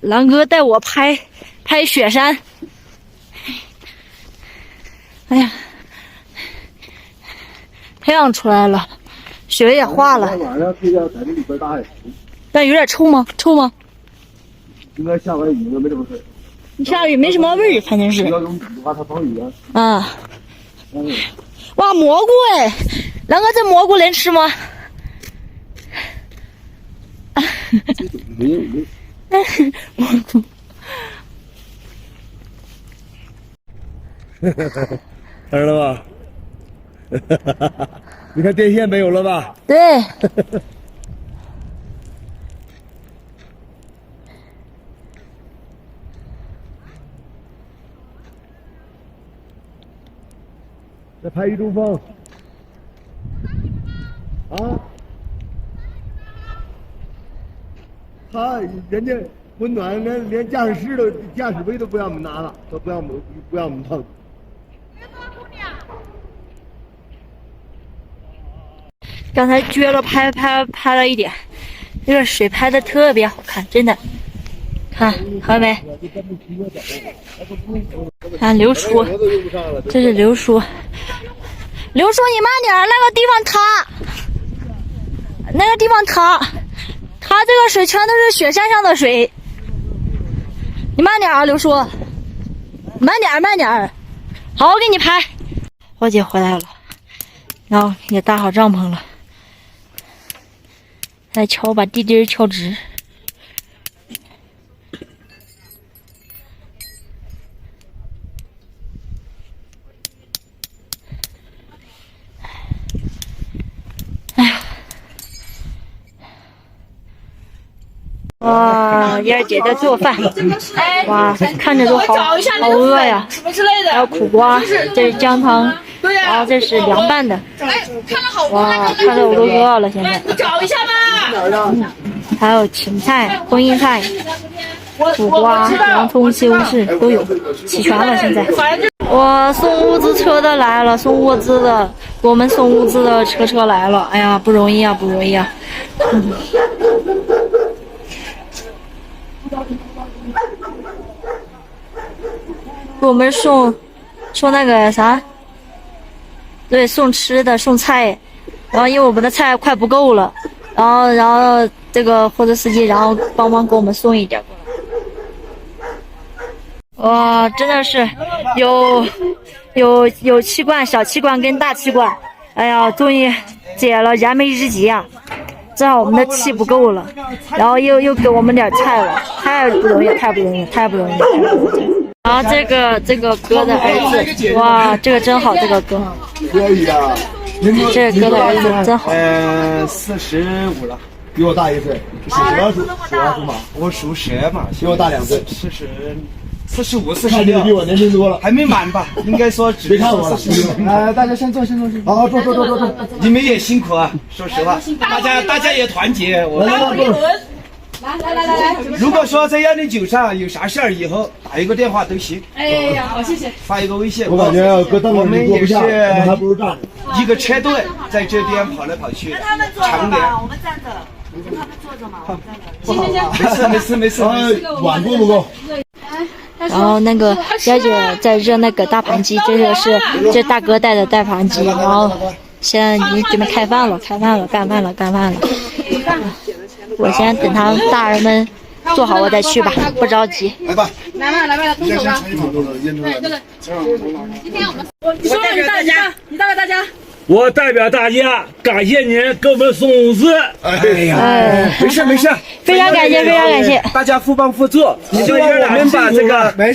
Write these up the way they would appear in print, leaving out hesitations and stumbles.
狼哥带我拍雪山。哎呀，太阳出来了，雪也化了。晚上睡觉在这里边待。但有点臭吗？臭吗？应该下完雨应该没这么事。你下雨没什么味儿，反正是。要用雨的话，它防雨啊。啊。哇，蘑菇哎！狼哥，这蘑菇能吃吗？没有。蘑菇。看着了吧？你看电线没有了吧？对。再拍一中风。啊？人家温暖连驾驶杯都不让我们拿了，都不让我们碰。刚才撅了拍了一点，这个水拍的特别好看，真的。看到没？看流出，这是流出。流出，你慢点，那个地方塌，它这个水全都是雪山上的水。你慢点啊，刘叔，慢点。好，我给你拍。花姐回来了，然后也搭好帐篷了。再把地钉敲直。哎呀！哇，燕儿姐在做饭，哇，看着都好饿呀！还有苦瓜，这是姜汤，然后这是凉拌的。哇，看着我都饿了，现在。找一下吧。还有芹菜、荤叶菜、苦瓜、洋葱、西红柿都有，齐全了。现在，哇，送物资车的来了，送物资的，给我们送物资的车来了。哎呀，不容易啊。给我们送那个啥，对，送吃的，送菜。然后因为我们的菜快不够了，然后这个货车司机然后帮忙给我们送一点过来。哇，真的是有气罐、小气罐跟大气罐。哎呀，终于解了燃眉之急啊！正好我们的气不够了，然后又给我们点菜了，太不容易。然后这个哥的儿子，哇，这个真好，这个哥。可以啊。这个哥的儿子真好。45了，比我大1岁。属羊属马。我属蛇嘛，比我大2岁。45、看这个比我年轻多了，还没满吧？应该说只。别看我了。大家先坐。好，坐。你们也辛苦啊，说实话，大家也团结。来，如果说在109上有啥事儿，以后打一个电话都行。哎呀，好，谢谢。发一个微信。我感觉搁灯笼里坐不下，还不如站着。一个车队在这边跑来跑去。让他们坐着吧，我们站着。让他们坐着嘛，我们站着。行，没事。碗够不够？然后那个燕姐在热那个大盘鸡，这大哥带的大盘鸡，然后现在已经准备干饭了，干饭了。我先等他大人们做好我再去吧，不着急。来吧，动手吧。对。今天我们，你说你代表大家。我代表大家感谢您给我们送物资。哎呀，没事，非常感谢，大家互帮互助，希望我们把这个把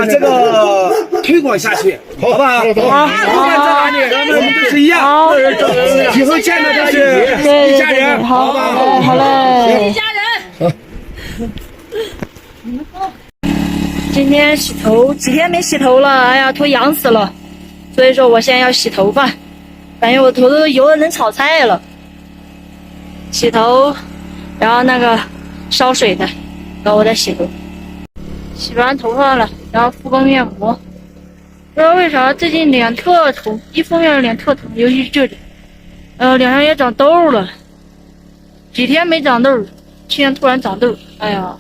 这个推广下去，好不好？不管在哪里，我们都是一样，以后见的都是一家人，好吧？好嘞，一家人。今天洗头，几天没洗头了，哎呀，头痒死了，所以说我现在要洗头发。感觉我头都油的能炒菜了。洗头，然后那个烧水的，然后我再洗头。洗完头发了，然后敷个面膜。不知道为啥最近脸特疼，一敷面脸特疼，尤其是这里，脸上也长痘了。几天没长痘，今天突然长痘，哎呀，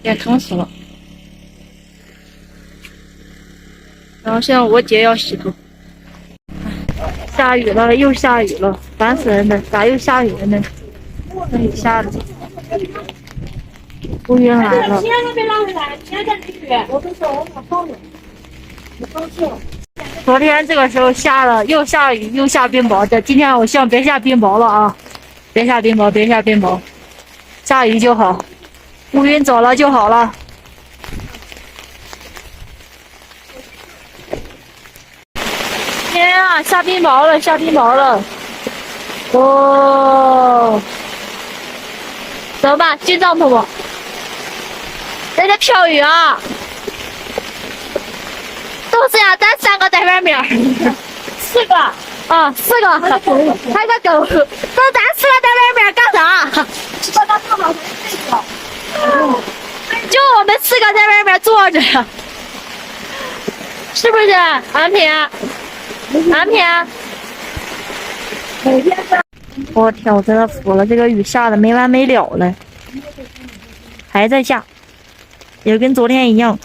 也疼死了。然后现在我姐要洗头。下雨了，又下雨了，烦死人了！咋又下雨了呢？这雨下的，乌云来了。昨天这个时候下了，又下雨又下冰雹的。今天我希望别下冰雹了啊！别下冰雹，别下冰雹，下雨就好，乌云走了就好了。天啊，下冰雹了，下冰雹了！哦，怎么办？进帐篷不？在这飘雨啊！都是呀，咱3个在外面，4个啊，4个，还有个狗，都咱4个在外面干啥？就我们4个在外面坐着，是不是？安平。安平，我天，我真的服了，这个雨下的没完没了了，还在下，也跟昨天一样，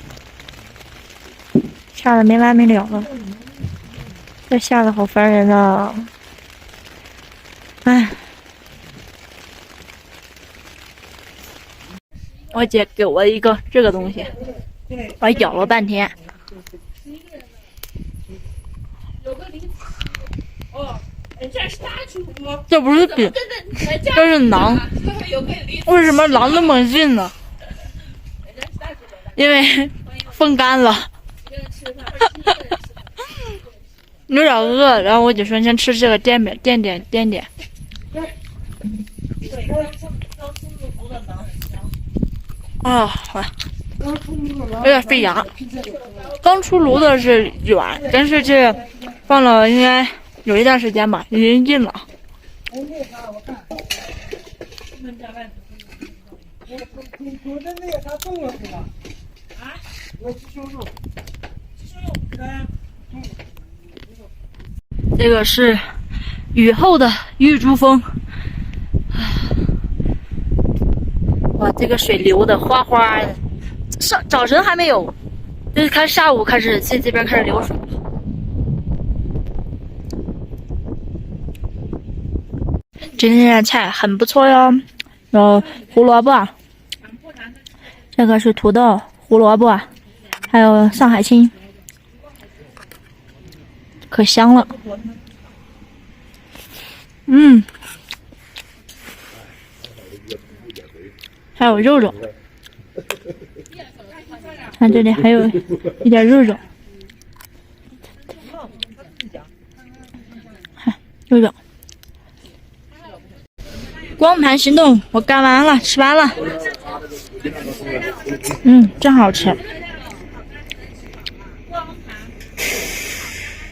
下的没完没了了，这下的好烦人啊！哎，我姐给我一个这个东西，我咬了半天。这不是饼，这是馕。为什么馕那么硬呢？因为风干了。有点饿，然后我就说先吃这个垫点。啊，有点费牙。刚出炉的是软，但是这放了应该有一段时间吧，已经硬了。这个是雨后的玉珠峰，哇，这个水流的哗哗的，早晨还没有，就是看下午开始，这边开始流水了。今天的菜很不错哟，有胡萝卜，这个是土豆、胡萝卜，还有上海青，可香了。还有肉肉，看这里还有一点肉肉，肉肉。光盘行动，我干完了，吃完了。真好吃。